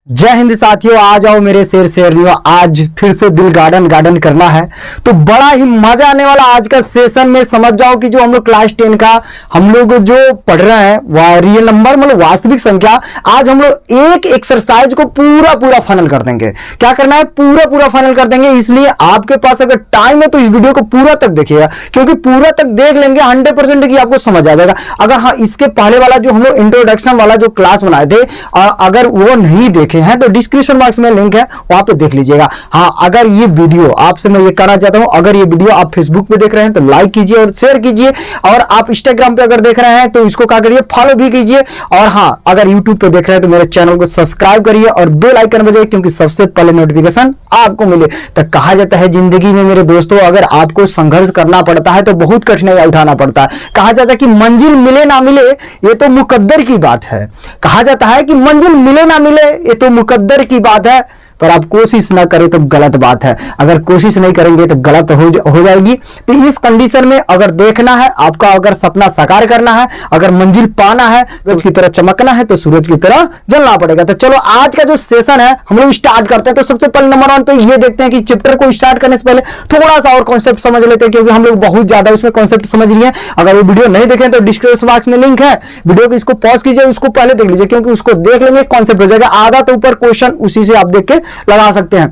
जय हिंद साथियों, आ जाओ मेरे शेर शेरनियों। आज फिर से दिल गार्डन करना है तो बड़ा ही मजा आने वाला आज का सेशन में। समझ जाओ कि जो हम लोग क्लास 10 का हम लोग जो पढ़ रहे हैं वह रियल नंबर मतलब वास्तविक संख्या, आज हम लोग एक एक्सरसाइज को पूरा फाइनल कर देंगे। क्या करना है? पूरा फाइनल कर देंगे। इसलिए आपके पास अगर टाइम है तो इस वीडियो को पूरा तक देखिएगा, क्योंकि पूरा तक देख लेंगे 100% की आपको समझ आ जाएगा। अगर हाँ इसके पहले वाला जो हम लोग इंट्रोडक्शन वाला जो क्लास बनाए थे अगर वो नहीं देखे हैं तो डिस्क्रिप्शन बॉक्स में लिंक है, वहां पे देख लीजिएगा। हाँ, अगर ये वीडियो आपसे मैं ये कहना चाहता हूं, अगर ये वीडियो आप फेसबुक पे देख रहे हैं तो लाइक कीजिए और शेयर कीजिए, और आप इंस्टाग्राम पे अगर देख रहे हैं तो इसको क्या करिए, फॉलो भी कीजिए। और हाँ, अगर यूट्यूब पे देख रहे हैं तो मेरे चैनल को सब्सक्राइब करिए और बेल आइकन बजाइए, क्योंकि सबसे पहले नोटिफिकेशन आपको मिले। तो कहा जाता है जिंदगी में मेरे दोस्तों, अगर आपको संघर्ष करना पड़ता है तो बहुत कठिनाई उठाना पड़ता है। कहा जाता है कि मंजिल मिले ना मिले ये तो मुकद्दर की बात है। कहा जाता है कि मंजिल मिले ना मिले ये तो मुकद्दर की बात है, पर आप कोशिश ना करें तो गलत बात है। अगर कोशिश नहीं करेंगे तो गलत हो जाएगी। तो इस कंडीशन में अगर देखना है आपका, अगर सपना साकार करना है, अगर मंजिल पाना है, सूरज की तरह चमकना है तो सूरज की तरह जलना पड़ेगा। तो चलो आज का जो सेशन है हम लोग स्टार्ट करते हैं। तो सबसे पहले नंबर 1 पे ये देखते हैं कि चैप्टर को स्टार्ट करने से पहले थोड़ा सा और कॉन्सेप्ट समझ लेते हैं, क्योंकि हम लोग बहुत ज्यादा उसमें कॉन्सेप्ट समझ लिए हैं। अगर वो वीडियो नहीं देखें तो डिस्क्रिप्शन बॉक्स में लिंक है, वीडियो को इसको पॉज कीजिए, उसको पहले देख लीजिए, क्योंकि उसको देख लेंगे कॉन्सेप्ट हो जाएगा। आधा तो ऊपर क्वेश्चन उसी से आप देख के लगा सकते हैं।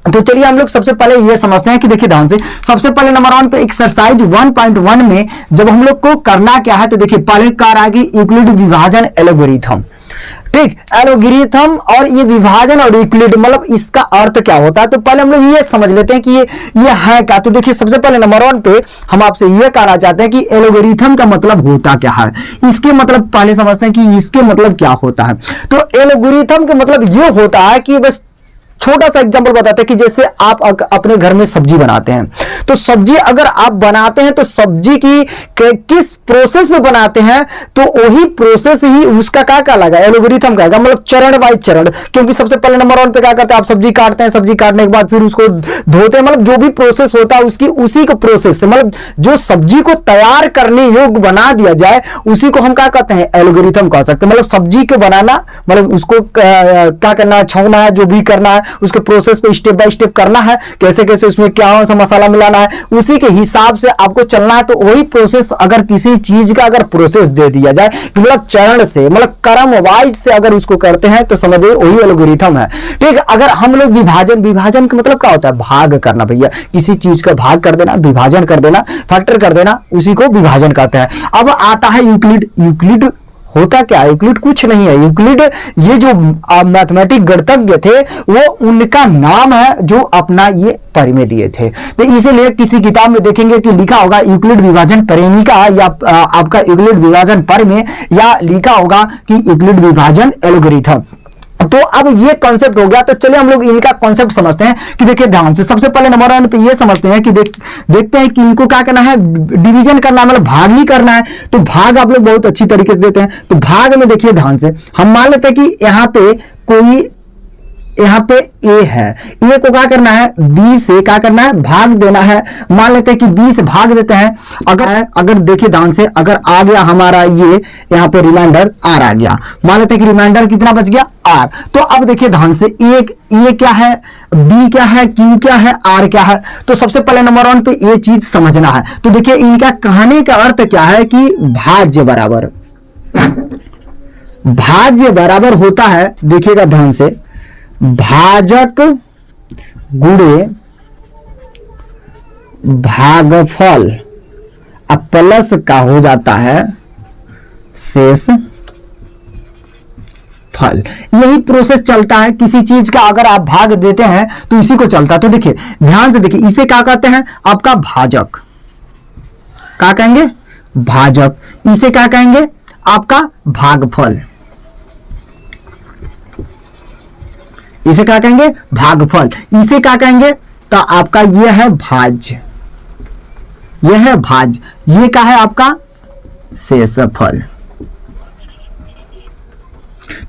तो चलिए हम लोग सबसे पहले ये समझते हैं कि देखिए ध्यान से, सबसे पहले नंबर 1 पे एक्सरसाइज 1.1 में जब हम लोग को करना क्या है तो देखिए पहले कार आगे यूक्लिड विभाजन एल्गोरिथम। ठीक, एल्गोरिथम और ये विभाजन और यूक्लिड मतलब इसका अर्थ क्या होता है। तो पहले हम लोग ये समझ लेते हैं कि ये है क्या। तो देखिए सबसे पहले नंबर 1 पे हम आपसे ये कहना चाहते हैं कि एल्गोरिथम का मतलब होता क्या है। इसके मतलब पहले समझते हैं कि इसके मतलब क्या होता है। तो एल्गोरिथम का मतलब ये होता है कि बस छोटा सा एग्जांपल बताते हैं कि जैसे आप अपने घर में सब्जी बनाते हैं, तो सब्जी अगर आप बनाते हैं तो सब्जी की किस प्रोसेस में बनाते हैं, तो वही प्रोसेस ही उसका क्या लगा, एल्गोरिथम का मतलब चरण बाय चरण। क्योंकि सबसे पहले नंबर 1 पे क्या करते हैं, आप सब्जी काटते हैं, सब्जी काटने के बाद फिर उसको धोते हैं, मतलब जो भी प्रोसेस होता है उसकी उसी को प्रोसेस से मतलब जो सब्जी को तैयार करने योग्य बना दिया जाए उसी को हम क्या कहते हैं, एल्गोरिथम कह सकते हैं। मतलब सब्जी को बनाना मतलब उसको क्या करना है, छौंकना है, जो भी करना है उसके प्रोसेस पे स्टेप बाय स्टेप करना है, कैसे कैसे उसमें क्या सा मसाला मिलाना है, उसी के हिसाब से आपको चलना है। तो वही प्रोसेस अगर किसी चीज का अगर प्रोसेस दे दिया जाए मतलब चरण से मतलब क्रम वाइज से अगर उसको करते हैं तो समझिए वही एल्गोरिथम है। ठीक, अगर हम लोग विभाजन का मतलब क्या होता है, भाग करना भैया, किसी चीज का भाग कर देना, विभाजन कर देना, फैक्टर कर देना, उसी को विभाजन कहते हैं। अब आता है यूक्लिड। यूक्लिड होता क्या है? यूक्लिड कुछ नहीं है। यूक्लिड ये जो मैथमेटिक गणितज्ञ थे वो उनका नाम है जो अपना ये परिमेय दिए थे। तो इसीलिए किसी किताब में देखेंगे कि लिखा होगा यूक्लिड विभाजन परिमेय या आपका यूक्लिड विभाजन परिमेय, या लिखा होगा कि यूक्लिड विभाजन एल्गोरिथम। तो अब ये कॉन्सेप्ट हो गया। तो चलिए हम लोग इनका कॉन्सेप्ट समझते हैं कि देखिए ध्यान से, सबसे पहले नंबर 1 पे ये समझते हैं कि देखते हैं कि इनको क्या करना है, डिवीजन करना है, मतलब भाग ही करना है। तो भाग आप लोग बहुत अच्छी तरीके से देते हैं। तो भाग में देखिए ध्यान से, हम मान लेते हैं कि यहाँ पे ए है, ए को क्या करना है, बी से क्या करना है, भाग देना है। मान लेते हैं कि बी से भाग देते हैं। अगर देखिए ध्यान से, अगर आ गया हमारा ये यहाँ पे रिमाइंडर आर आ गया, मान लेते हैं कि रिमाइंडर कितना बच गया, आर। तो अब देखिए ध्यान से, ए क्या है, बी क्या है, क्यू क्या है, आर क्या है। तो सबसे पहले नंबर 1 पे ये चीज समझना है। तो देखिए इनका कहने का अर्थ क्या है कि भाज्य बराबर होता है, देखिएगा ध्यान से, भाजक गुणे भागफल अब प्लस का हो जाता है शेष फल। यही प्रोसेस चलता है किसी चीज का, अगर आप भाग देते हैं तो इसी को चलता है। तो देखिए ध्यान से देखिए, इसे क्या कहते हैं, आपका भाजक। क्या कहेंगे, भाजक। इसे क्या कहेंगे, आपका भागफल। इसे क्या कहेंगे, भागफल। इसे क्या कहेंगे, तो आपका यह है भाज्य, यह है भाज्य, ये क्या है आपका शेषफल।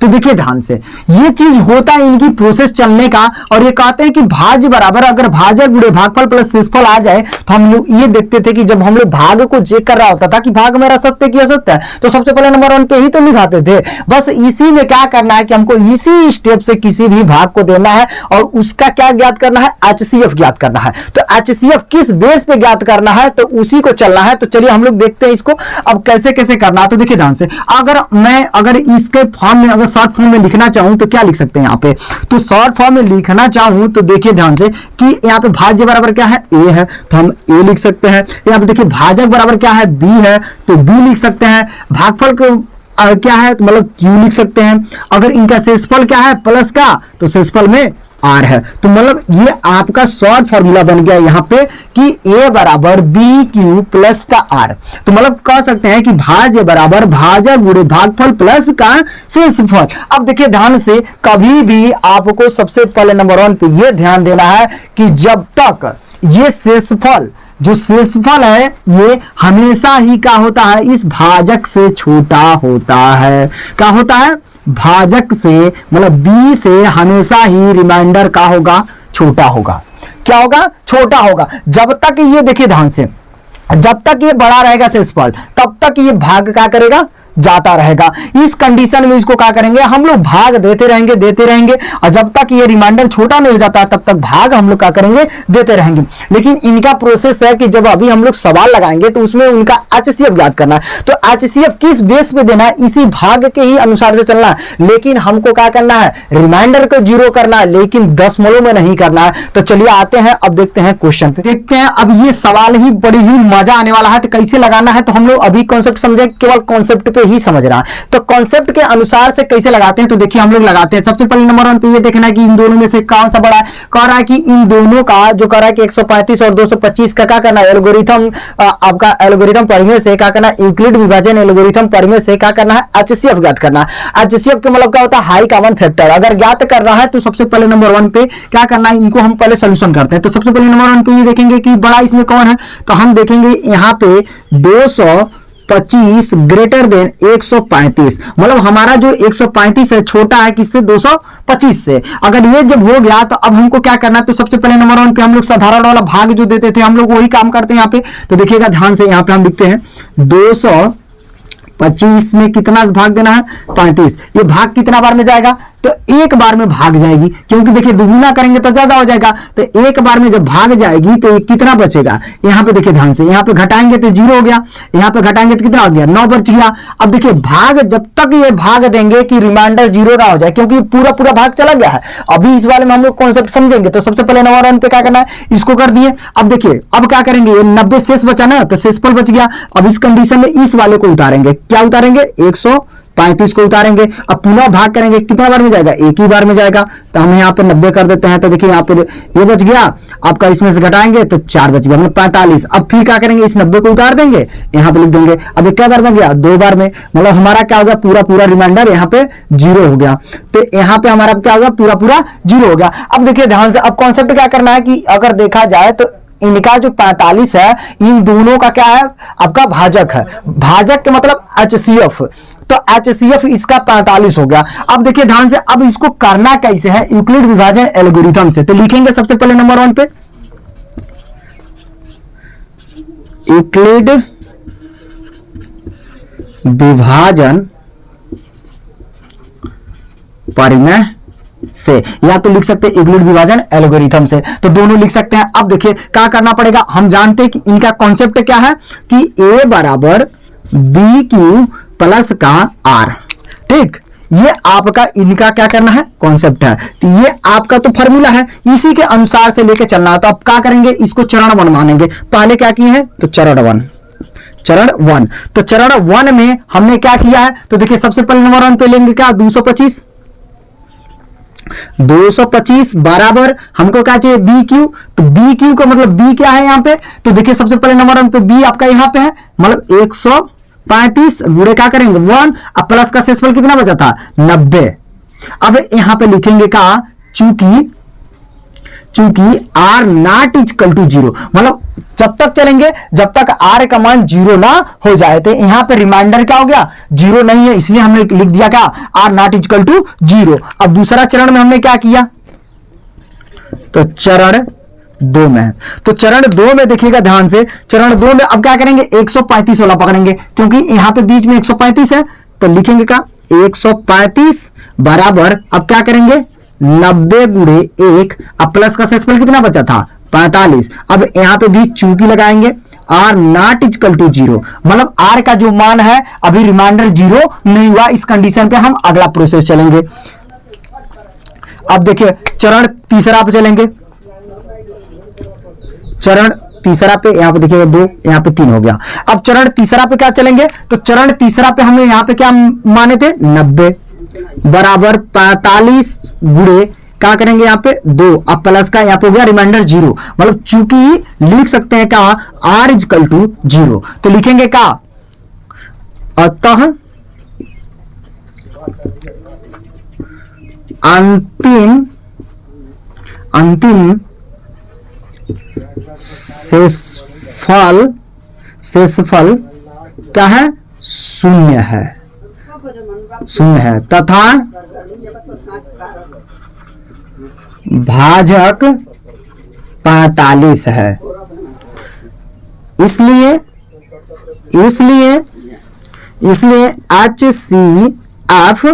तो देखिए ध्यान से, ये चीज होता है इनकी प्रोसेस चलने का। और ये कहते हैं कि भाज्य बराबर अगर भाजक गुणे भागफल प्लस शेषफल आ जाए तो हम लोग ये देखते थे कि जब हम लोग भाग को चेक कर रहा होता था कि भाग मेरा सत्य की असत्य है, तो सबसे पहले नंबर 1 पे ही तो निभाते थे। बस इसी में क्या करना है कि हमको इसी स्टेप से किसी भी भाग को देना है और उसका क्या ज्ञात करना है, HCF ज्ञात करना है। तो HCF किस बेस पे ज्ञात करना है, तो उसी को चलना है। तो चलिए हम लोग देखते हैं इसको अब कैसे कैसे करना है। तो देखिए ध्यान से, अगर इसके फॉर्म में, अगर शॉर्ट फॉर्म में लिखना चाहूं तो क्या लिख सकते हैं यहाँ पे, तो शॉर्ट फॉर्म में लिखना चाहूं तो देखिए ध्यान से कि यहाँ पे भाज्य बराबर क्या है, A है, तो हम A लिख सकते हैं। यहाँ पे देखिए भाजक बराबर क्या है, B है, तो B लिख सकते हैं। भागफल को क्या है, तो मतलब Q लिख सकते हैं। अगर इनका शेषफल क्या है प्लस का, तो शेषफल में R है। तो मतलब ये आपका शॉर्ट फॉर्मूला बन गया यहाँ पे कि A बराबर BQ प्लस का R। तो मतलब कह सकते हैं कि भाज्य बराबर भाजक गुणे भागफल प्लस का शेषफल। अब देखिए ध्यान से, कभी भी आपको सबसे पहले नंबर 1 पे ये ध्यान देना है कि जब तक ये शेषफल, जो शेषफल है ये हमेशा ही क्या होता है, इस भाजक से छोटा होता है। क्या होता है, भाजक से, मतलब B से हमेशा ही रिमाइंडर का होगा, छोटा होगा। क्या होगा, छोटा होगा। जब तक ये देखिए ध्यान से, जब तक ये बड़ा रहेगा शेषफल, तब तक ये भाग क्या करेगा, जाता रहेगा। इस कंडीशन में इसको क्या करेंगे, हम लोग भाग देते रहेंगे और जब तक ये रिमाइंडर छोटा नहीं हो जाता तब तक भाग हम लोग क्या करेंगे, देते रहेंगे। लेकिन इनका प्रोसेस है कि जब अभी हम लोग सवाल लगाएंगे तो उसमें उनका HCF ज्ञात करना है। तो HCF किस बेस पे देना है, इसी भाग के ही अनुसार से चलना है। लेकिन हमको क्या करना है, रिमाइंडर को 0 करना है, लेकिन दशमलव में नहीं करना है। तो चलिए आते हैं, अब देखते हैं क्वेश्चन पे। देखते हैं अब ये सवाल ही बड़ी ही मजा आने वाला है। तो कैसे लगाना है, तो हम लोग अभी कॉन्सेप्ट समझे, केवल कॉन्सेप्ट पे ही समझ रहा है। तो कॉन्सेप्ट के अनुसार से कैसे लगाते हैं, तो देखिए हम लोग लगाते हैं। सबसे पहले नंबर 1 पे ये देखना है कि इन दोनों में से कौन सा बड़ा है। कह रहा है कि इन दोनों का जो कह रहा है कि 135 और 225 का क्या करना है, एल्गोरिथम, आपका एल्गोरिथम परिमेय से क्या करना है, यूक्लिड विभाजन एल्गोरिथम परिमेय से क्या करना है, HCF ज्ञात करना है। HCF का मतलब क्या होता है, हाई कॉमन फैक्टर। अगर ज्ञात कर रहा है तो सबसे पहले नंबर 1 पे क्या करना है, इनको हम पहले सोल्यूशन करते हैं। तो सबसे पहले नंबर 1 पे ये देखेंगे कि बड़ा इसमें कौन है, तो हम देखेंगे यहाँ पे 225 ग्रेटर देन 135, मतलब हमारा जो 135 है छोटा है किससे, 225 से। अगर ये जब हो गया तो अब हमको क्या करना है, तो सबसे पहले नंबर 1 पे हम लोग साधारण वाला भाग जो देते थे हम लोग वही काम करते हैं यहाँ पे। तो देखिएगा ध्यान से, यहाँ पे हम लिखते हैं 225 में कितना भाग देना है, 35। ये भाग कितना बार में जाएगा, तो एक बार में भाग जाएगी, क्योंकि देखिए दुगुना करेंगे तो ज्यादा हो जाएगा। तो एक बार में जब भाग जाएगी तो कितना बचेगा, यहाँ पे देखिए ध्यान से, यहाँ पे घटाएंगे तो 0 हो गया, यहाँ पे घटाएंगे तो कितना हो गया, 9 बच गया। अब देखिए भाग, जब तक ये भाग देंगे कि रिमाइंडर 0 ना हो जाए, क्योंकि पूरा पूरा भाग चला गया है। अभी इस बारे में हम लोग कॉन्सेप्ट समझेंगे। तो सबसे पहले नंबर 1 पे क्या करना है, इसको कर दिए। अब देखिए अब क्या करेंगे, ये 90 शेष बचा ना, तो शेषफल बच गया। अब इस कंडीशन में इस वाले को उतारेंगे, क्या उतारेंगे, 135 को उतारेंगे। अब पुनः भाग करेंगे, कितना बार में जाएगा, एक ही बार में जाएगा। तो हम यहाँ पे 90 कर देते हैं। तो देखिए यहाँ पे ये बच गया, आपका इसमें से घटाएंगे तो 4 बच गया, मतलब 45। अब फिर क्या करेंगे, इस 90 को उतार देंगे, यहाँ पे लिख देंगे। अब ये क्या बार में गया, 2 बार में, मतलब हमारा क्या होगा, पूरा पूरा रिमाइंडर यहाँ पे 0 हो गया। तो यहाँ पे हमारा क्या होगा, पूरा पूरा 0 हो गया। अब देखिए ध्यान से, अब कॉन्सेप्ट क्या करना है कि अगर देखा जाए तो इनका जो 45 है, इन दोनों का क्या है, आपका भाजक है। भाजक के मतलब HCF, तो HCF इसका 45 हो गया। अब देखिए ध्यान से, अब इसको करना कैसे है, यूक्लिड विभाजन एल्गोरिथम से। तो लिखेंगे सबसे पहले नंबर 1 पे यूक्लिड विभाजन परिमेय से, या तो लिख सकते हैं यूक्लिड विभाजन एल्गोरिथम से, तो दोनों लिख सकते हैं। अब देखिए क्या करना पड़ेगा, हम जानते हैं कि इनका कॉन्सेप्ट क्या है कि A बराबर BQ प्लस का R, ठीक। ये आपका इनका क्या करना है, कॉन्सेप्ट है। तो ये आपका तो फॉर्मूला है, इसी के अनुसार से लेके चलना है। तो अब क्या करेंगे, इसको चरण 1 मानेंगे। पहले क्या किए हैं, तो चरण 1। तो चरण 1 में हमने क्या किया है, तो देखिए सबसे पहले नंबर 1 पे लेंगे क्या, 225 बराबर हमको क्या चाहिए, BQ। तो BQ का मतलब B क्या है यहाँ पे, तो देखिए सबसे पहले नंबर 1 पे B आपका यहाँ पे है, मतलब 135 गुणे क्या करेंगे 1, अब प्लस का शेषफल कितना बचा था, 90। अब यहाँ पे लिखेंगे क्या, चूंकि आर नॉट इक्वल टू 0, मतलब जब तक चलेंगे जब तक आर का मान 0 ना हो जाए। तो यहां पे रिमाइंडर क्या हो गया, 0 नहीं है, इसलिए हमने लिख दिया क्या, आर नॉट इक्वल टू 0। अब दूसरा चरण में हमने क्या किया, तो चरण 2 में, तो चरण 2 में देखिएगा ध्यान से, चरण 2 में अब क्या करेंगे, 135 वाला पकड़ेंगे, क्योंकि यहां पे बीच में 135 है, तो लिखेंगे क्या 135 बराबर, अब क्या करेंगे 90 गुणे 1, अब प्लस का शेषफल कितना बचा था 45। अब यहां पे भी चूंकि लगाएंगे आर नॉट इक्वल टू 0, मतलब आर का जो मान है अभी रिमाइंडर 0 नहीं हुआ, इस कंडीशन पे हम अगला प्रोसेस चलेंगे। अब देखिए चरण तीसरा पे चलेंगे, चरण तीसरा पे यहां पे देखिएगा 2, यहां पे 3 हो गया। अब चरण तीसरा पे क्या चलेंगे, तो चरण तीसरा पे हमने यहां पे क्या माने थे 90 बराबर 45 गुणे क्या करेंगे यहाँ पे 2, अब प्लस का यहाँ पे हो गया रिमाइंडर 0, मतलब चूंकि लिख सकते हैं क्या आर इक्वल टू 0, तो लिखेंगे क्या अतः अंतिम शेषफल क्या है, शून्य है तथा भाजक 45 है। इसलिए HCF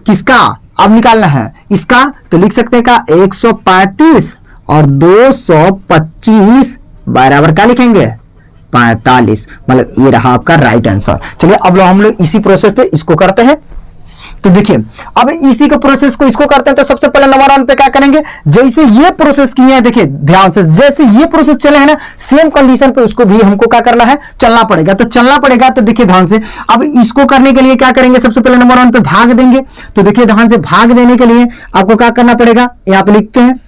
किसका अब निकालना है इसका, तो लिख सकते हैं का 135 और 225 बराबर क्या लिखेंगे 45, मतलब ये रहा आपका राइट आंसर। चलिए अब हम लोग इसी प्रोसेस पे इसको करते हैं। तो देखिए अब इसी के प्रोसेस को इसको करते हैं, तो सबसे पहले नंबर 1 पे क्या करेंगे, जैसे ये प्रोसेस किए हैं, देखिए ध्यान से, जैसे ये प्रोसेस चले हैं ना सेम कंडीशन पे उसको भी हमको क्या करना है, चलना पड़ेगा। तो चलना पड़ेगा, तो देखिए ध्यान से, अब इसको करने के लिए क्या करेंगे, सबसे पहले नंबर 1 पे भाग देंगे। तो देखिए ध्यान से, भाग देने के लिए आपको क्या करना पड़ेगा, यहाँ पे लिखते हैं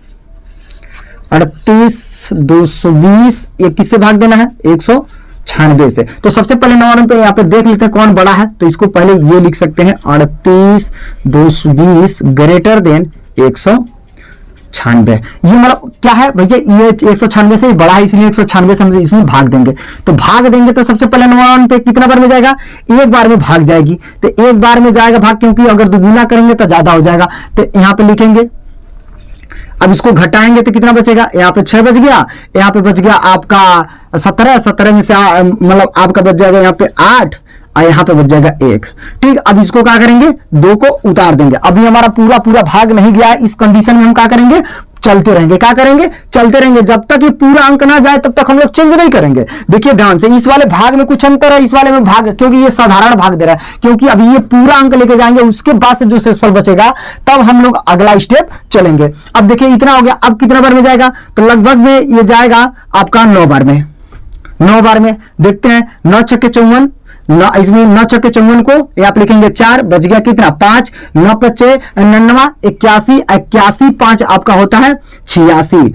38 220, ये किससे भाग देना है 196 से। तो सबसे पहले नंबर पे यहाँ पे देख लेते हैं कौन बड़ा है, तो इसको पहले ये लिख सकते हैं 38 220 ग्रेटर देन 196। ये मतलब क्या है भैया, ये 196 से बड़ा है, इसलिए 196 से हम इसमें भाग देंगे। तो भाग देंगे तो सबसे पहले नंबर 1 पे कितना बार में जाएगा, एक बार में भाग जाएगी, तो एक बार में जाएगा भाग, क्योंकि अगर दुगुना करेंगे तो ज्यादा हो जाएगा। तो यहाँ पे लिखेंगे, अब इसको घटाएंगे तो कितना बचेगा, यहाँ पे 6 बच गया, यहाँ पे बच गया आपका 17 में से मतलब आपका बच जाएगा यहाँ पे 8 और यहाँ पे बच जाएगा 1। ठीक, अब इसको क्या करेंगे 2 को उतार देंगे। अभी हमारा पूरा भाग नहीं गया है, इस कंडीशन में हम क्या करेंगे, चलते रहेंगे। क्या करेंगे, चलते रहेंगे, जब तक ये पूरा अंक ना जाए तब तक हम लोग चेंज नहीं करेंगे। देखिए ध्यान से, इस वाले भाग में कुछ अंतर है, इस वाले में भाग, क्योंकि ये साधारण भाग दे रहा है, क्योंकि अभी ये पूरा अंक लेके जाएंगे, उसके बाद से जो शेषफल बचेगा तब हम लोग अगला स्टेप चलेंगे। अब देखिए इतना हो गया, अब कितना बार में जाएगा, तो लगभग में ये जाएगा आपका 9 बार में। 9 बार में देखते हैं, 9 छक्के 54, इसमें 9 छक्के 54 को यहाँ पे लिखेंगे 4, बच गया कितना 5, 9 पच्चे 99, 81 5 आपका होता है 86,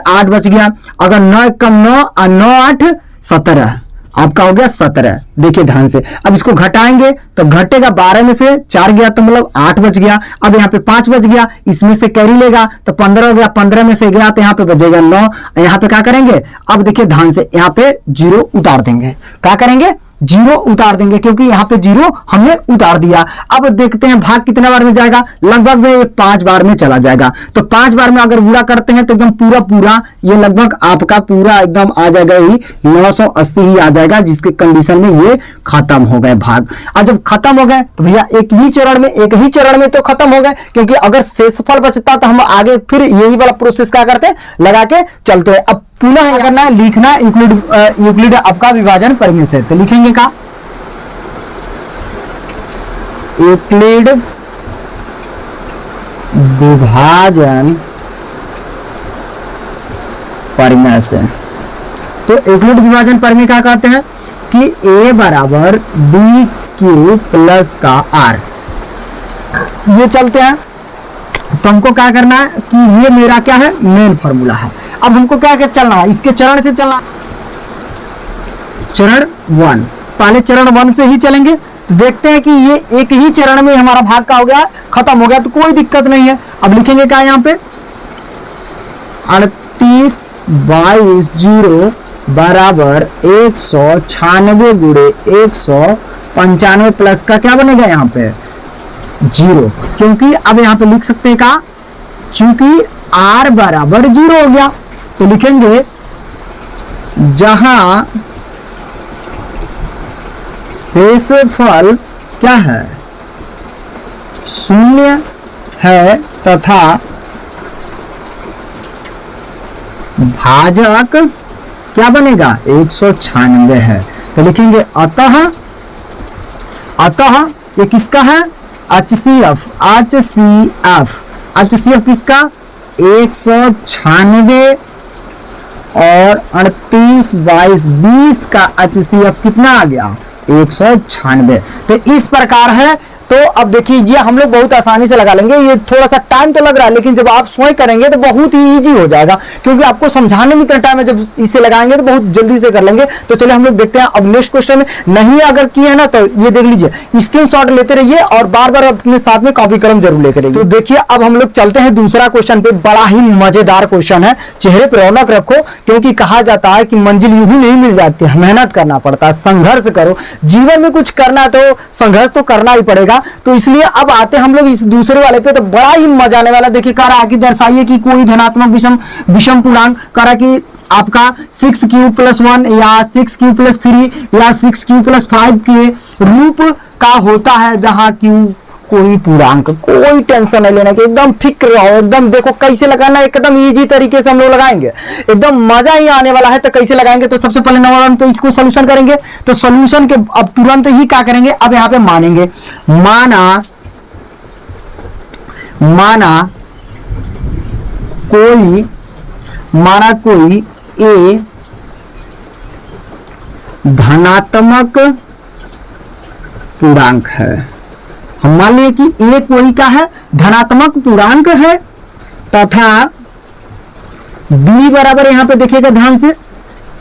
8 बच गया। अगर 9 कम 9 और 9 8 17 आपका हो गया 17। देखिए ध्यान से, अब इसको घटाएंगे तो घटेगा, 12 में से 4 गया तो मतलब 8 बच गया। अब यहाँ पे 5 बच गया, इसमें से कैरी लेगा तो 15 हो गया, 15 में से गया तो यहाँ पे बचेगा 9। यहाँ पे क्या करेंगे, अब देखिए ध्यान से, यहाँ पे 0 उतार देंगे। क्या करेंगे, 0 उतार देंगे, क्योंकि यहाँ पे 0 हमने उतार दिया। अब देखते हैं भाग कितने बार में जाएगा, लगभग में ये 5 बार में चला जाएगा। तो 5 बार में अगर गुणा करते हैं तो एकदम पूरा ये लगभग आपका पूरा एकदम आ जाएगा, ही 980 ही आ जाएगा, जिसके कंडीशन में ये खत्म हो गए भाग। और जब खत्म हो गए तो भैया एक ही चरण में तो खत्म हो गए, क्योंकि अगर शेषफल बचता तो हम आगे फिर यही वाला प्रोसेस क्या करते, लगा के चलते हैं। अब पुनः करना है, लिखना यूक्लिड आपका विभाजन परिमेय से, तो लिखेंगे का यूक्लिड विभाजन परिमेय से। तो यूक्लिड विभाजन परिमेय क्या कहते हैं कि a बराबर बी क्यू प्लस का आर। ये चलते हैं, तो हमको क्या करना है कि ये मेरा क्या है, मेन फॉर्मूला है। अब हमको क्या चलना है, इसके चरण से चलना, चरण 1, पहले चरण 1 से ही चलेंगे। देखते हैं कि ये एक ही चरण में हमारा भाग का हो गया, खत्म हो गया, तो कोई दिक्कत नहीं है। अब लिखेंगे क्या यहाँ पे 38/0 बराबर 196 गुणे 195 प्लस का क्या बनेगा यहाँ पे 0, क्योंकि अब यहाँ पे लिख सकते हैं का, चूंकि r बराबर 0 हो गया तो लिखेंगे जहां शेषफल क्या है, शून्य है तथा भाजक क्या बनेगा 196 है, तो लिखेंगे अतः ये किसका है HCF किसका 196 और 38/20 का HCF कितना आ गया 196। तो इस प्रकार है। तो अब देखिए ये हम लोग बहुत आसानी से लगा लेंगे, ये थोड़ा सा टाइम तो लग रहा है लेकिन जब आप स्वयं करेंगे तो बहुत ही इजी हो जाएगा, क्योंकि आपको समझाने में टाइम है, जब इसे लगाएंगे तो बहुत जल्दी से कर लेंगे। तो चलिए हम लोग देखते हैं अब नेक्स्ट क्वेश्चन में। नहीं अगर किए है ना तो ये देख लीजिए, स्क्रीनशॉट लेते रहिए और बार बार अपने साथ में कॉपी कलम जरूर लेते रहिए। तो देखिए अब हम लोग चलते हैं दूसरा क्वेश्चन पे, बड़ा ही मजेदार क्वेश्चन है, चेहरे पर रौनक रखो, क्योंकि कहा जाता है कि मंजिल यूं ही नहीं मिल जाती है, मेहनत करना पड़ता है, संघर्ष करो, जीवन में कुछ करना तो संघर्ष तो करना ही पड़ेगा। तो इसलिए अब आते हम लोग इस दूसरे वाले पे, तो बड़ा ही मजा आने वाला। देखिए कह रहा है कि दर्शाइए कि कोई धनात्मक विषम पूर्णांक, कह रहा कि आपका 6q+1 या 6q+3 या 6q+5 के रूप का होता है, जहां q कोई पूर्णांक, कोई टेंशन नहीं लेना कि एकदम फिक्र रहो, एकदम देखो कैसे लगाना, एकदम इजी तरीके से हम लोग लगाएंगे, एकदम मजा ही आने वाला है। तो कैसे लगाएंगे, तो सबसे पहले नंबर 1 पे इसको सोल्यूशन करेंगे। तो सोल्यूशन के अब तुरंत ही क्या करेंगे, अब यहाँ पे मानेंगे, माना कोई a धनात्मक पूर्णांक है। हम मान लिए कि a कोई का है धनात्मक पूर्णांक है, तथा b बराबर, यहां पे देखिएगा ध्यान से,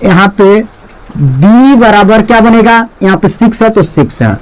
यहां पे b बराबर क्या बनेगा, यहां पे 6 है तो 6 है,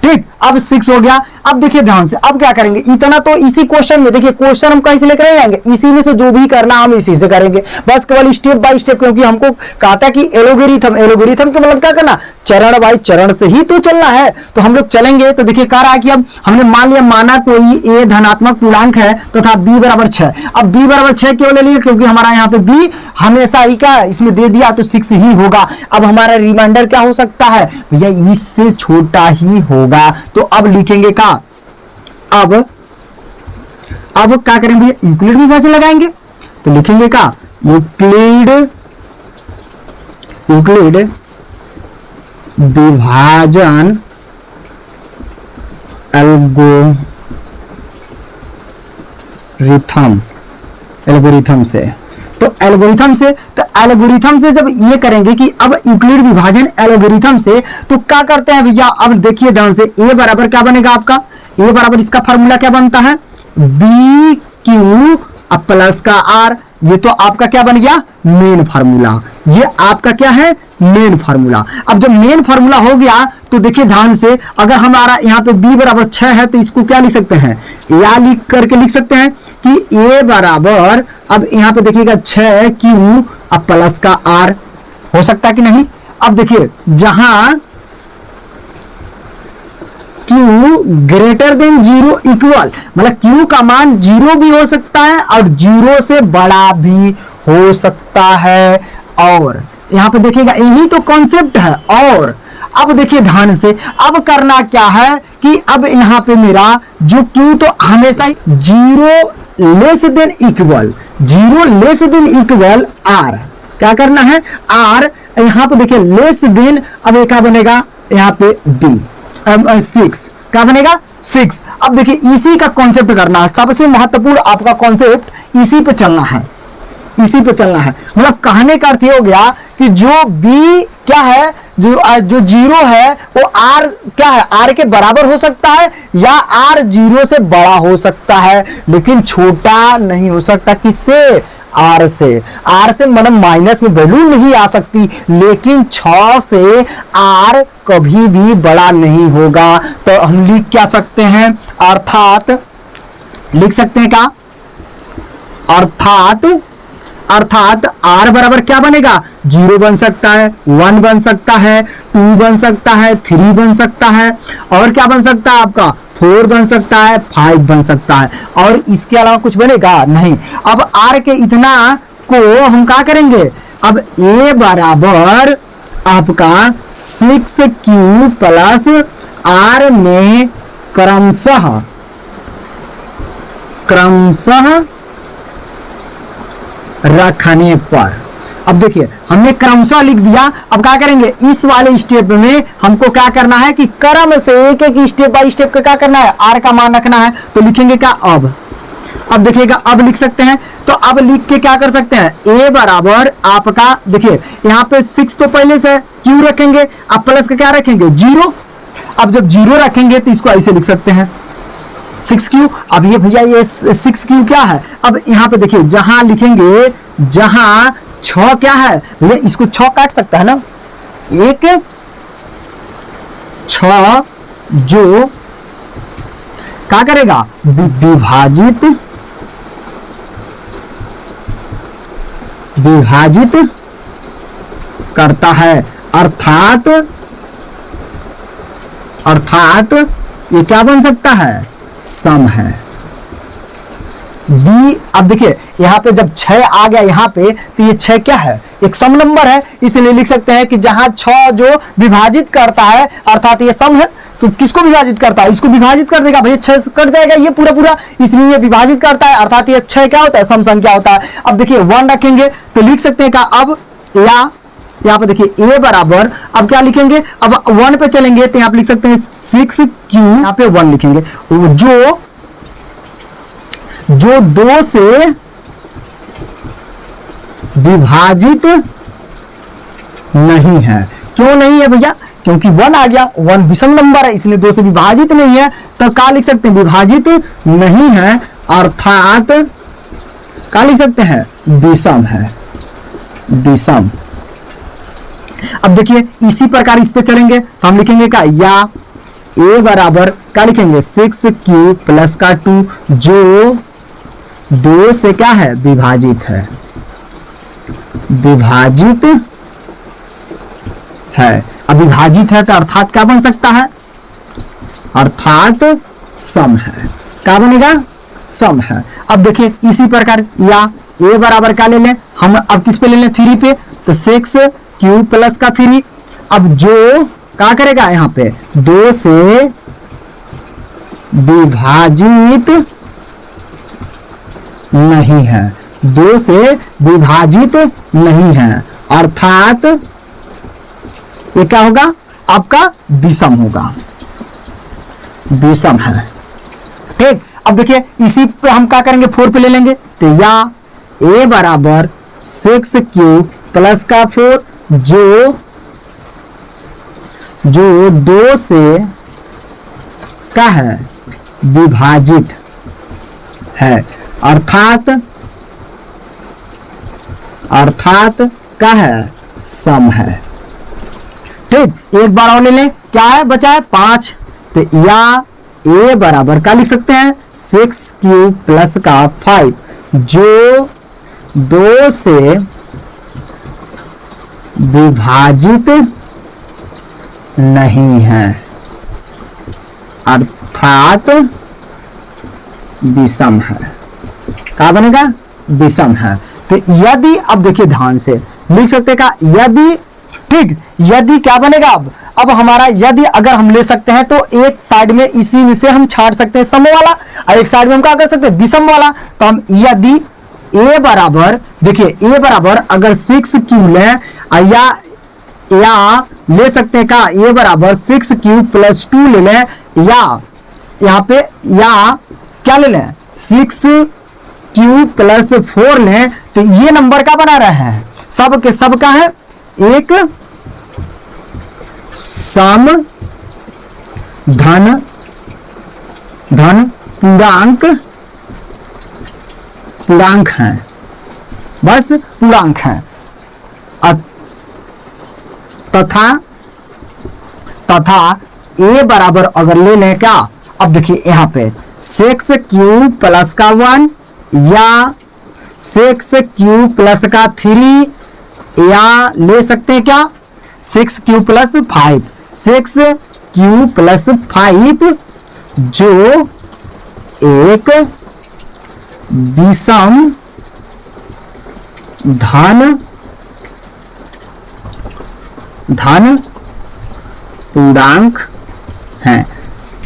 ठीक। अब 6 हो गया। अब देखिए ध्यान से, अब क्या करेंगे, इतना तो इसी क्वेश्चन में, देखिए क्वेश्चन हम कहीं से लेकर आएंगे, इसी में से जो भी करना हम इसी से करेंगे, बस केवल स्टेप बाय स्टेप, क्योंकि हमको कहा था कि एलोगेरिथम के मतलब क्या करना, चरण बाय चरण से ही तो चलना है। तो हम लोग चलेंगे। तो देखिए कह रहा है कि अब हमने मान लिया, माना कोई a धनात्मक पूर्णांक है तथा b बराबर 6। अब b बराबर 6 क्यों ले लिया, क्योंकि हमारा यहाँ पे b हमेशा ही का इसमें दे दिया तो 6 ही होगा। अब हमारा रिमाइंडर क्या हो सकता है भैया, इससे छोटा ही होगा। तो अब लिखेंगे का, अब क्या करेंगे, यूक्लिड विभाजन लगाएंगे। तो लिखेंगे का, यूक्लिड विभाजन एल्गोरिथम से। तो एल्गोरिथम से जब ये करेंगे कि अब यूक्लिड विभाजन एल्गोरिथम से, तो क्या करते हैं भैया, अब देखिए ध्यान से, a बराबर क्या बनेगा आपका, a बराबर इसका फार्मूला क्या बनता है, BQ प्लस का R। ये तो आपका क्या बन गया, मेन फार्मूला। ये आपका क्या है, मेन फार्मूला। अब जब मेन फार्मूला हो गया तो देखिए ध्यान से, अगर हमारा यहाँ पे b बराबर 6 है तो इसको क्या लिख सकते हैं, या लिख करके लिख सकते हैं कि a बराबर, अब यहाँ पे देखिएगा 6q प्लस का R हो सकता है कि नहीं। अब देखिए जहां q ग्रेटर देन 0 इक्वल, मतलब q का मान 0 भी हो सकता है और 0 से बड़ा भी हो सकता है। और यहां पे देखिएगा यही तो कॉन्सेप्ट है। और अब देखिए ध्यान से, अब करना क्या है कि अब यहां पे मेरा जो q तो हमेशा 0 लेस देन इक्वल r, क्या करना है r, यहां पे देखिए लेस देन, अब एक क्या बनेगा यहाँ पे b 6, क्या बनेगा 6। अब देखिए इसी का कॉन्सेप्ट करना है, सबसे महत्वपूर्ण आपका कॉन्सेप्ट इसी पे चलना है, मतलब कहने का अर्थ ये हो गया कि जो b क्या है, जो 0 है वो r क्या है, r के बराबर हो सकता है या r 0 से बड़ा हो सकता है, लेकिन छोटा नहीं हो सकता। किससे, r से मतलब माइनस में वैल्यू नहीं आ सकती, लेकिन 6 से r कभी भी बड़ा नहीं होगा। तो हम लिख क्या सकते हैं, अर्थात लिख सकते हैं क्या, अर्थात अर्थात r बराबर क्या बनेगा, 0 बन सकता है, 1 बन सकता है, 2 बन सकता है, 3 बन सकता है, और क्या बन सकता है आपका 4 बन सकता है, 5 बन सकता है, और इसके अलावा कुछ बनेगा नहीं। अब r के इतना को हम क्या करेंगे, अब a बराबर आपका 6q प्लस r में क्रमशः रखने पर, अब देखिए हमने क्रमशः लिख दिया। अब क्या करेंगे, इस वाले स्टेप में हमको क्या करना है कि क्रम से एक एक स्टेप बाय स्टेप का क्या करना है, r का मान रखना है। तो लिखेंगे क्या, अब देखिएगा, अब लिख सकते हैं। तो अब लिख के क्या कर सकते हैं, a बराबर आपका, देखिए यहाँ पे 6 तो पहले से q रखेंगे, अब प्लस का क्या रखेंगे 0। अब जब 0 रखेंगे तो इसको ऐसे लिख सकते हैं 6q। अब ये भैया ये 6q क्या है, अब यहाँ पे देखिए जहां लिखेंगे, जहां 6 क्या है भैया, इसको 6 काट सकता है ना, एक 6 जो क्या करेगा, विभाजित करता है, अर्थात ये क्या बन सकता है, सम है। बी, अब देखिए यहाँ पे जब 6 आ गया यहाँ पे, तो ये 6 क्या है, एक सम नंबर है, इसलिए लिख सकते हैं कि जहां 6 जो विभाजित करता है अर्थात ये सम है। तो किसको विभाजित करता है, इसको विभाजित कर देगा भैया, 6 कट जाएगा ये पूरा, इसलिए ये विभाजित करता है, अर्थात ये 6 क्या होता है, सम संख्या होता है। अब देखिए 1 रखेंगे तो लिख सकते हैं का, अब या यहाँ पे देखिए a बराबर, अब क्या लिखेंगे, अब 1 पे चलेंगे तो यहाँ पे लिख सकते हैं 6q, यहाँ पे 1 लिखेंगे, जो 2 से विभाजित नहीं है। क्यों नहीं है भैया, क्योंकि 1 आ गया, 1 विषम नंबर है, इसलिए 2 से विभाजित नहीं है। तो क्या लिख सकते हैं, विभाजित नहीं है, अर्थात क्या लिख सकते हैं, विषम है, विषम। अब देखिए इसी प्रकार इस पे चलेंगे तो हम लिखेंगे क्या, या a बराबर क्या लिखेंगे 6q प्लस का 2 जो 2 से क्या है, विभाजित है, विभाजित है। अब विभाजित है तो अर्थात क्या बन सकता है, अर्थात सम है। क्या बनेगा, सम है। अब देखिए इसी प्रकार, या a बराबर क्या ले लें हम, अब किस पे ले लें, 3 पे, तो 6q प्लस का 3। अब जो क्या करेगा यहाँ पे 2 से विभाजित नहीं है, 2 से विभाजित नहीं है, अर्थात ये क्या होगा, आपका विषम होगा, विषम है। ठीक, अब देखिए इसी पे हम क्या करेंगे, 4 पे ले लेंगे, तो या a बराबर 6q प्लस का 4 जो 2 से क्या है, विभाजित है, अर्थात क्या है, सम है। ठीक, एक बार और ले लें, क्या है बचा है 5, तो या a बराबर क्या लिख सकते हैं 6q प्लस का 5 जो 2 से विभाजित नहीं है, अर्थात विषम है। क्या बनेगा, विषम है। तो यदि, अब देखिए ध्यान से लिख सकते का, यदि, ठीक, यदि क्या बनेगा, अब हमारा यदि अगर हम ले सकते हैं तो एक साइड में इसी में से हम छाड़ सकते हैं सम वाला, और एक साइड में हम क्या कर सकते हैं, विषम वाला। तो हम यदि a बराबर, देखिए a बराबर अगर 6q लें, या ले सकते हैं का a बराबर 6q प्लस 2 ले लें, या यहाँ पे या क्या ले लें 6q प्लस 4 लें, तो ये नंबर का बना रहा है, सब के सब का है एक सम धन पूर्णांक है, बस पूर्णांक है। तथा a बराबर अगर ले लें क्या, अब देखिए यहाँ पे 6q प्लस का 1 या 6q प्लस का 3 या ले सकते हैं क्या 6q प्लस 5, 6q प्लस 5 जो एक विषम धन पूर्णांक है।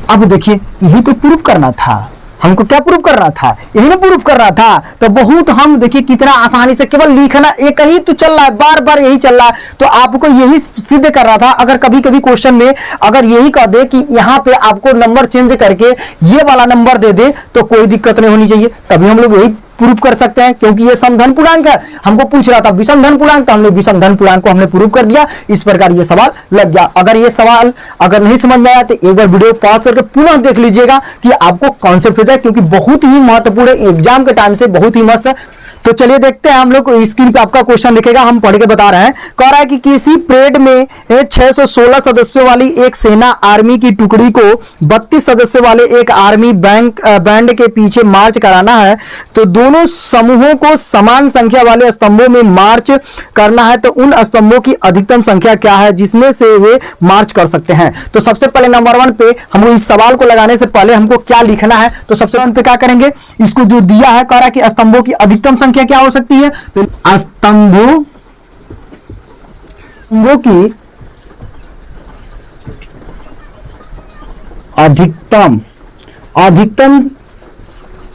अब देखिए यही तो प्रूफ करना था, हमको क्या प्रूफ करना था, यही ना प्रूफ कर रहा था। तो बहुत हम देखिए कितना आसानी से केवल लिखना एक ही तो चल रहा है, बार बार यही चल रहा है। तो आपको यही सिद्ध कर रहा था। अगर कभी कभी क्वेश्चन में अगर यही कह दे कि यहाँ पे आपको नंबर चेंज करके ये वाला नंबर दे दे तो कोई दिक्कत नहीं होनी चाहिए, तभी हम लोग यही प्रूफ कर सकते हैं, क्योंकि ये समधन पूर्णांक है। हमको पूछ रहा था विषम धन पूर्णांक, तो हमने विषम धन पूर्णांक को हमने प्रूफ कर दिया। इस प्रकार ये सवाल लग गया। अगर ये सवाल अगर नहीं समझ में आया तो एक बार वीडियो पॉज करके पुनः देख लीजिएगा कि आपको कॉन्सेप्ट होता है, क्योंकि बहुत ही महत्वपूर्ण एग्जाम के टाइम से बहुत ही मस्त है। तो चलिए देखते हैं हम लोग स्क्रीन पे आपका क्वेश्चन दिखेगा, हम पढ़ के बता रहे हैं। कह रहा है कि किसी परेड में 616 सदस्यों वाली एक सेना आर्मी की टुकड़ी को 32 सदस्यों वाले एक आर्मी बैंड के पीछे मार्च कराना है। तो दोनों समूहों को समान संख्या वाले स्तंभों में मार्च करना है। तो उन स्तंभों की अधिकतम संख्या क्या है जिसमें से वे मार्च कर सकते हैं। तो सबसे पहले नंबर 1 पे हमको इस सवाल को लगाने से पहले हमको क्या लिखना है। तो सबसे पहले पे क्या करेंगे, इसको जो दिया है कह रहा है कि स्तंभों की अधिकतम संख्या क्या हो सकती है। तो स्तंभों की अधिकतम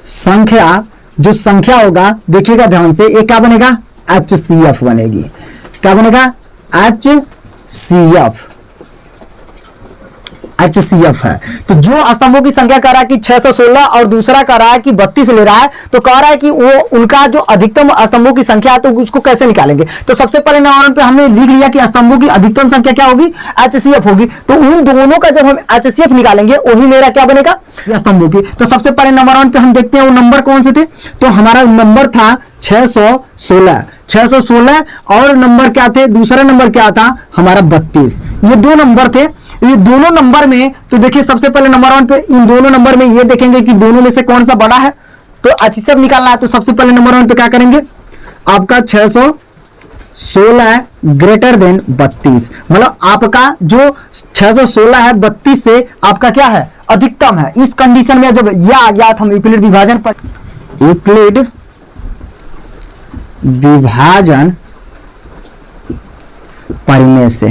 संख्या, जो संख्या होगा देखिएगा ध्यान से, एक क्या बनेगा HCF बनेगी। क्या बनेगा HCF है। तो जो स्तंभों की संख्या कह रहा है कि 616 और दूसरा कह रहा है कि 32 ले रहा है, तो कह रहा है कि वो उनका जो अधिकतम स्तंभों की संख्या है तो उसको कैसे निकालेंगे। तो सबसे पहले नंबर पे हमने लिख लिया कि स्तंभों की अधिकतम संख्या क्या होगी, HCF होगी। तो उन दोनों का जब हम HCF निकालेंगे वही मेरा क्या बनेगा स्तंभों की। तो सबसे पहले नंबर 1 पे हम देखते हैं वो नंबर कौन से थे। तो हमारा नंबर था 616 और नंबर क्या थे, दूसरा नंबर क्या था हमारा 32। ये दो नंबर थे। ये दोनों नंबर में तो देखिए सबसे पहले नंबर 1 पे इन दोनों नंबर में ये देखेंगे कि दोनों में से कौन सा बड़ा है। तो HCF निकालना है। तो सबसे पहले नंबर 1 पे क्या करेंगे, आपका 616 ग्रेटर देन 32, मतलब आपका जो 616 है 32 से आपका क्या है अधिकतम है। इस कंडीशन में जब यह आ गया तो हम यूक्लिड विभाजन परिमेय से,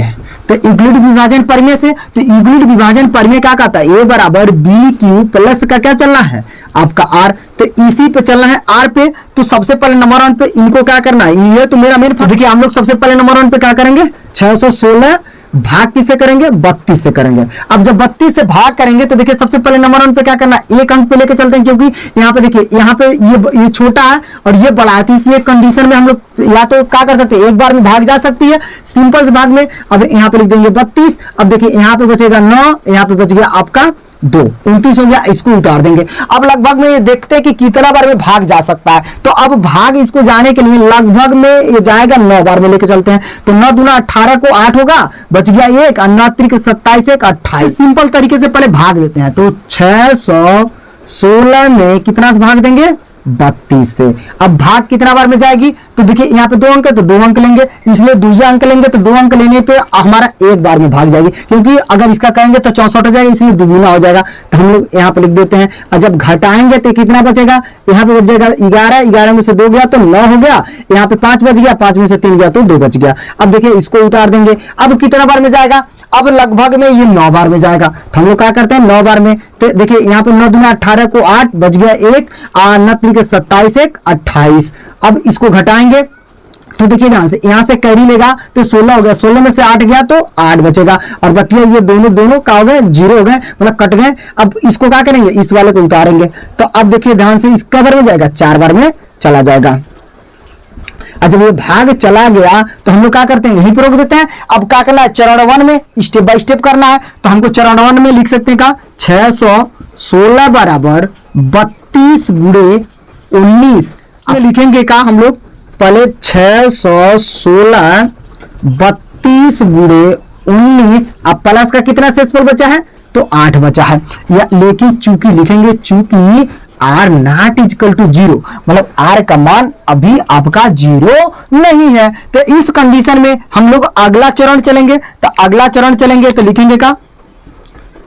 तो यूक्लिड विभाजन परिमेय से, तो यूक्लिड विभाजन परिमेय क्या कहता है, A बराबर BQ प्लस का क्या चलना है आपका R। तो इसी पे चलना है R पे। तो सबसे पहले नंबर 1 पे इनको क्या करना है, ये तो मेरा मेन। देखिए हम लोग सबसे पहले नंबर 1 पे क्या करेंगे, 616 भाग किससे करेंगे, 32 से करेंगे। अब जब 32 से भाग करेंगे तो देखिए सबसे पहले नंबर 1 पे क्या करना है, एक अंक पे लेके चलते हैं, क्योंकि यहाँ पे देखिए यहाँ पे ये छोटा है और ये बड़ा है। तो इसलिए कंडीशन में हम लोग या तो क्या कर सकते हैं, एक बार में भाग जा सकती है सिंपल से भाग में। अब यहाँ पे लिख देंगे 32। अब देखिए यहाँ पे बचेगा 9, यहाँ पे बच गया आपका 2, 29 हो गया, इसको उतार देंगे। अब लगभग में ये देखते हैं कि कितना बार में भाग जा सकता है। तो अब भाग इसको जाने के लिए लगभग में ये जाएगा 9 बार में लेके चलते हैं। तो 9 दूना 18 को 8 होगा, बच गया 1, 9 त्रिक 27, 1 28। सिंपल तरीके से पहले भाग देते हैं। तो 616 में कितना से भाग देंगे, 32 से। अब भाग कितना बार में जाएगी, तो देखिए यहाँ पे 2 अंक है तो 2 अंक लेंगे, इसलिए दुइया अंक लेंगे। तो 2 अंक लेने पे हमारा एक बार में भाग जाएगी, क्योंकि अगर इसका करेंगे तो 64 हो जाएगा, इसलिए दुगुना हो जाएगा। तो हम लोग यहाँ पे लिख देते हैं। और जब घटाएंगे तो कितना बचेगा, यहाँ पे बच जाएगा 11, 11 में से 2 गया तो 9 हो गया, यहाँ पे 5 बच गया, 5 में से 3 गया तो 2 बच गया। अब देखिए इसको उतार देंगे। अब कितना बार में जाएगा, अब लगभग में ये 9 बार में जाएगा। तो हम लोग क्या करते हैं 9 बार में। तो देखिए यहाँ पे 9 दूना 18 को 8, बच गया 1, 9 त्रिक 27, 1 28। अब इसको घटाएंगे तो देखिए यहाँ से कैरी लेगा तो 16 हो गया, 16 में से 8 गया तो 8 बचेगा। और बाकी ये दोनों क्या हो गए, 0 हो गए, मतलब कट गए। अब इसको क्या करेंगे, इस वाले को उतारेंगे। तो अब देखिए ध्यान से इसका बार में जाएगा, 4 बार में चला जाएगा। जब ये भाग चला गया तो हम लोग क्या करते हैं, यहीं पर रोक देते हैं। अब क्या करना है, चरण 1 में स्टेप बाय स्टेप करना है। तो हमको चरण 1 में लिख सकते हैं का 616 बराबर 32 गुणे 19। अब लिखेंगे का हम लोग पहले 616 32 गुणे 19। अब प्लस का कितना शेषफल बचा है, तो 8 बचा है। या लेकिन चूंकि लिखेंगे, चूंकि आर नॉट इजकल टू 0, मतलब आर का मान अभी आपका 0 नहीं है। तो इस कंडीशन में हम लोग अगला चरण चलेंगे। तो अगला चरण चलेंगे तो लिखेंगे का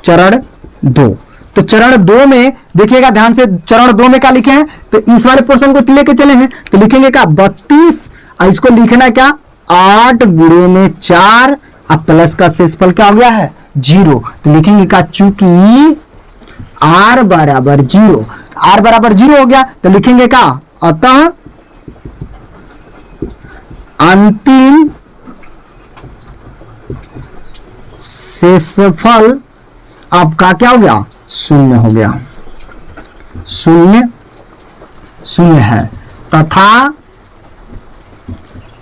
चरण 2। तो चरण 2 में देखिएगा ध्यान से, चरण 2 में क्या लिखे हैं, तो इस वाले पोर्शन को लेके चले हैं। तो लिखेंगे का 32, और इसको लिखना क्या 8 गुणे में 4, अब प्लस का शेषफल क्या हो गया है 0। तो लिखेंगे का चूंकि r बराबर 0, r बराबर 0 हो गया तो लिखेंगे का अतः अंतिम शेषफल आपका क्या हो गया 0 हो गया, 0 है, तथा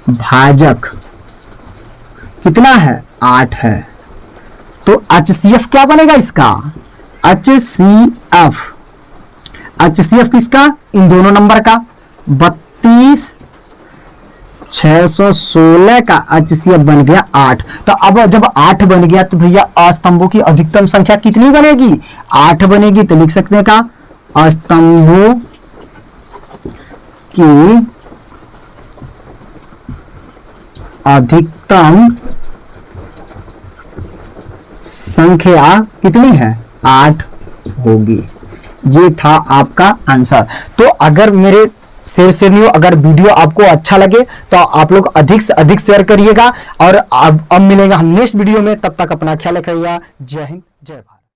भाजक कितना है 8 है। तो HCF क्या बनेगा इसका HCF किसका, इन दोनों नंबर का 32 616 का HCF बन गया 8। तो अब जब 8 बन गया तो भैया अस्तंभों की अधिकतम संख्या कितनी बनेगी 8 बनेगी। तो लिख सकते हैं का अस्तंभों की अधिकतम संख्या कितनी है 8 होगी। ये था आपका आंसर। तो अगर मेरे शेयर अगर वीडियो आपको अच्छा लगे तो आप लोग अधिक से अधिक शेयर करिएगा, और अब मिलेंगे हम नेक्स्ट वीडियो में। तब तक अपना ख्याल रखिएगा। जय हिंद, जय भारत।